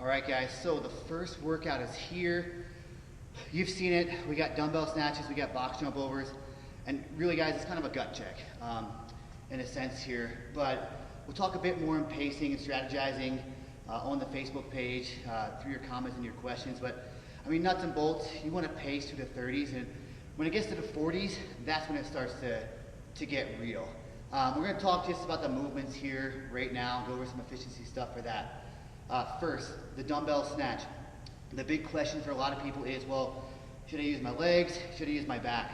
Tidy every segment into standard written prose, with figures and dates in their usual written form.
All right, guys, so the first workout is here. You've seen it. We got dumbbell snatches, we got box jump overs, and really, guys, it's kind of a gut check in a sense here. But we'll talk a bit more on pacing and strategizing on the Facebook page through your comments and your questions. But I mean, nuts and bolts, you want to pace through the 30s, and when it gets to the 40s, that's when it starts to get real. We're going to talk just about the movements here right now, go over some efficiency stuff for that. First, the dumbbell snatch. The big question for a lot of people is, well, should I use my legs? Should I use my back?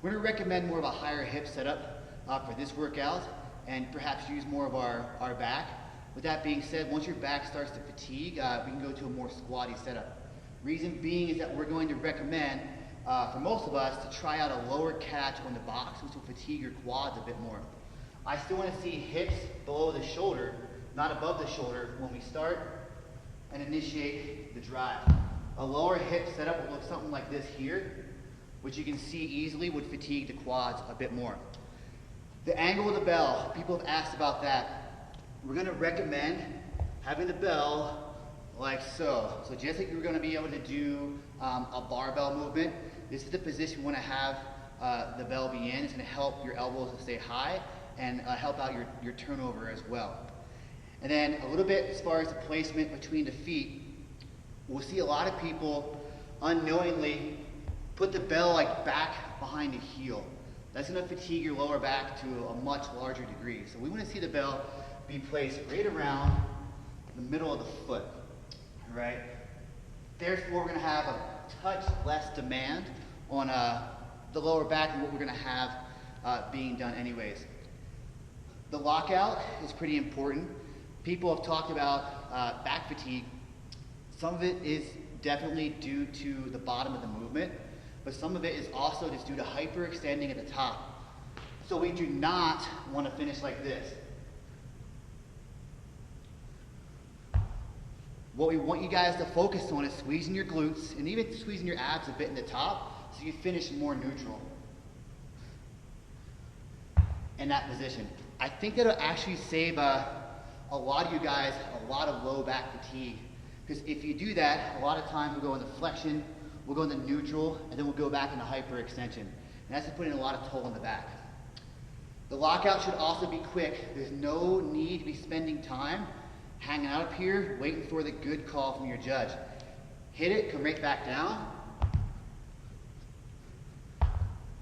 We're going to recommend more of a higher hip setup for this workout and perhaps use more of our back. With that being said, once your back starts to fatigue, we can go to a more squatty setup. Reason being is that we're going to recommend, for most of us, to try out a lower catch on the box, which will fatigue your quads a bit more. I still want to see hips below the shoulder, not above the shoulder, when we start and initiate the drive. A lower hip setup would look something like this here, which you can see easily would fatigue the quads a bit more. The angle of the bell, people have asked about that. We're going to recommend having the bell like so. So just like you're going to be able to do a barbell movement, this is the position we want to have the bell be in. It's going to help your elbows to stay high and help out your turnover as well. And then a little bit as far as the placement between the feet, we'll see a lot of people unknowingly put the bell like back behind the heel. That's going to fatigue your lower back to a much larger degree. So we want to see the bell be placed right around the middle of the foot, all right? Therefore, we're going to have a touch less demand on the lower back than what we're going to have being done anyways. The lockout is pretty important. People have talked about back fatigue. Some of it is definitely due to the bottom of the movement, but some of it is also just due to hyperextending at the top. So we do not want to finish like this. What we want you guys to focus on is squeezing your glutes and even squeezing your abs a bit in the top so you finish more neutral in that position. I think that'll actually save a lot of you guys a lot of low back fatigue, because if you do that, a lot of times we'll go into flexion, we'll go into neutral, and then we'll go back into hyperextension, and that's putting a lot of toll on the back. The lockout should also be quick. There's no need to be spending time hanging out up here waiting for the good call from your judge. Hit it, come right back down,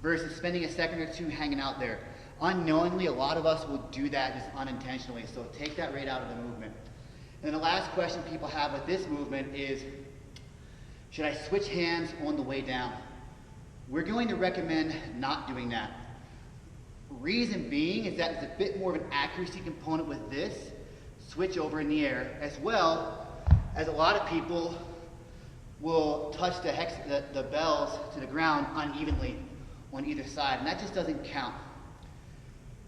versus spending a second or two hanging out there. Unknowingly, a lot of us will do that just unintentionally, so take that right out of the movement. And the last question people have with this movement is, should I switch hands on the way down? We're going to recommend not doing that. Reason being is that it's a bit more of an accuracy component with this switch over in the air, as well as a lot of people will touch the bells to the ground unevenly on either side, and that just doesn't count.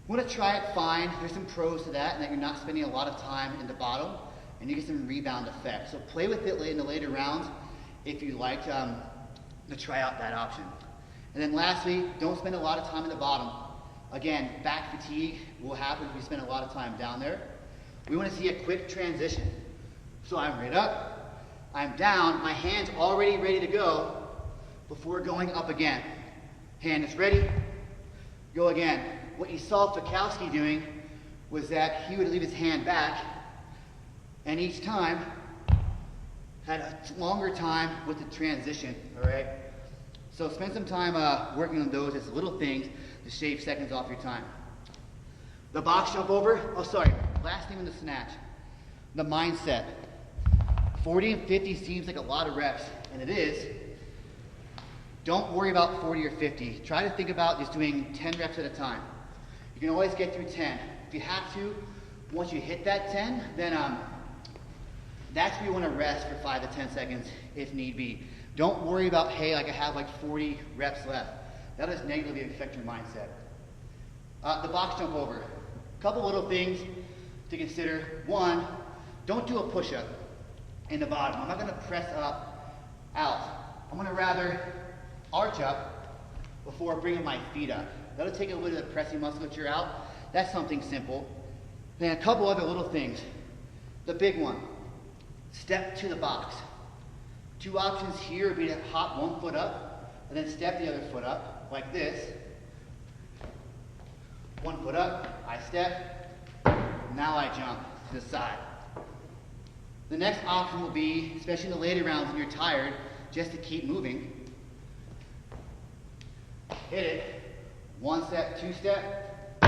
You want to try it, fine. There's some pros to that, and that you're not spending a lot of time in the bottom, and you get some rebound effect. So play with it in the later rounds if you like to try out that option. And then lastly, don't spend a lot of time in the bottom. Again, back fatigue will happen if you spend a lot of time down there. We want to see a quick transition. So I'm right up, I'm down, my hand's already ready to go before going up again. Hand is ready, go again. What you saw Fikowski doing was that he would leave his hand back, and each time had a longer time with the transition, all right? So spend some time working on those as little things to shave seconds off your time. The box jump over, last thing on the snatch, the mindset. 40 and 50 seems like a lot of reps, and it is. Don't worry about 40 or 50. Try to think about just doing 10 reps at a time. You can always get through 10. If you have to, once you hit that 10, then that's where you want to rest for 5 to 10 seconds if need be. Don't worry about, hey, like I have like 40 reps left. That'll just negatively affect your mindset. The box jump over. A couple little things to consider. One, don't do a push-up in the bottom. I'm not going to press up, out. I'm going to rather arch up before bringing my feet up. That'll take a little bit of the pressing musculature out. That's something simple. Then a couple other little things. The big one, step to the box. Two options here would be to hop one foot up and then step the other foot up like this. One foot up, I step, now I jump to the side. The next option will be, especially in the later rounds when you're tired, just to keep moving. Hit it, one step, two step,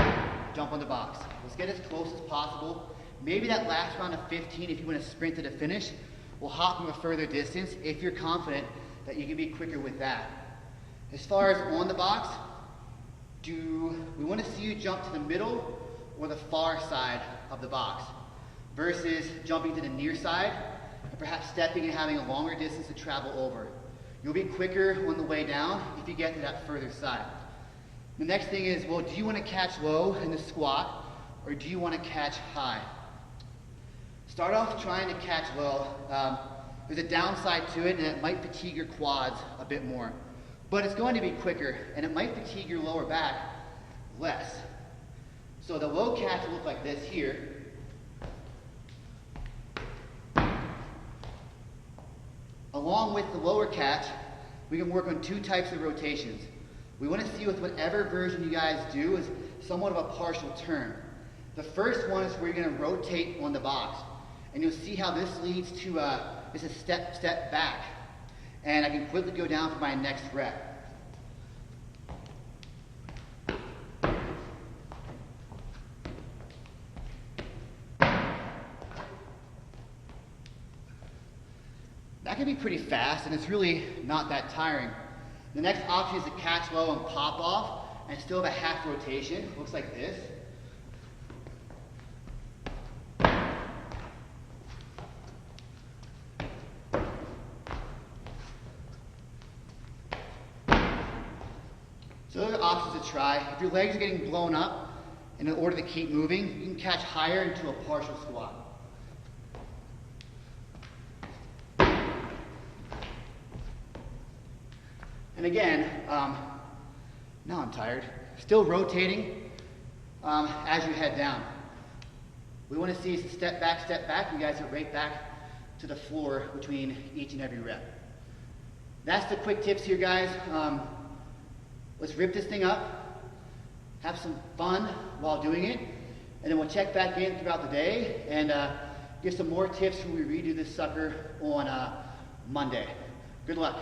jump on the box. Let's get as close as possible. Maybe that last round of 15, if you want to sprint to the finish, we'll hop from a further distance if you're confident that you can be quicker with that. As far as on the box, we want to see you jump to the middle or the far side of the box versus jumping to the near side and perhaps stepping and having a longer distance to travel over. You'll be quicker on the way down if you get to that further side. The next thing is, well, do you want to catch low in the squat or do you want to catch high? Start off trying to catch low. There's a downside to it and it might fatigue your quads a bit more. But it's going to be quicker, and it might fatigue your lower back less. So the low catch will look like this here. Along with the lower catch, we can work on two types of rotations. We want to see with whatever version you guys do is somewhat of a partial turn. The first one is where you're going to rotate on the box. And you'll see how this leads to just a step back. And I can quickly go down for my next rep. That can be pretty fast, and it's really not that tiring. The next option is to catch low and pop off, and still have a half rotation. Looks like this. So those are options to try. If your legs are getting blown up, and in order to keep moving, you can catch higher into a partial squat. And again, now I'm tired. Still rotating as you head down. We want to see is step back, you guys get right back to the floor between each and every rep. That's the quick tips here, guys. Let's rip this thing up, have some fun while doing it, and then we'll check back in throughout the day and give some more tips when we redo this sucker on Monday. Good luck.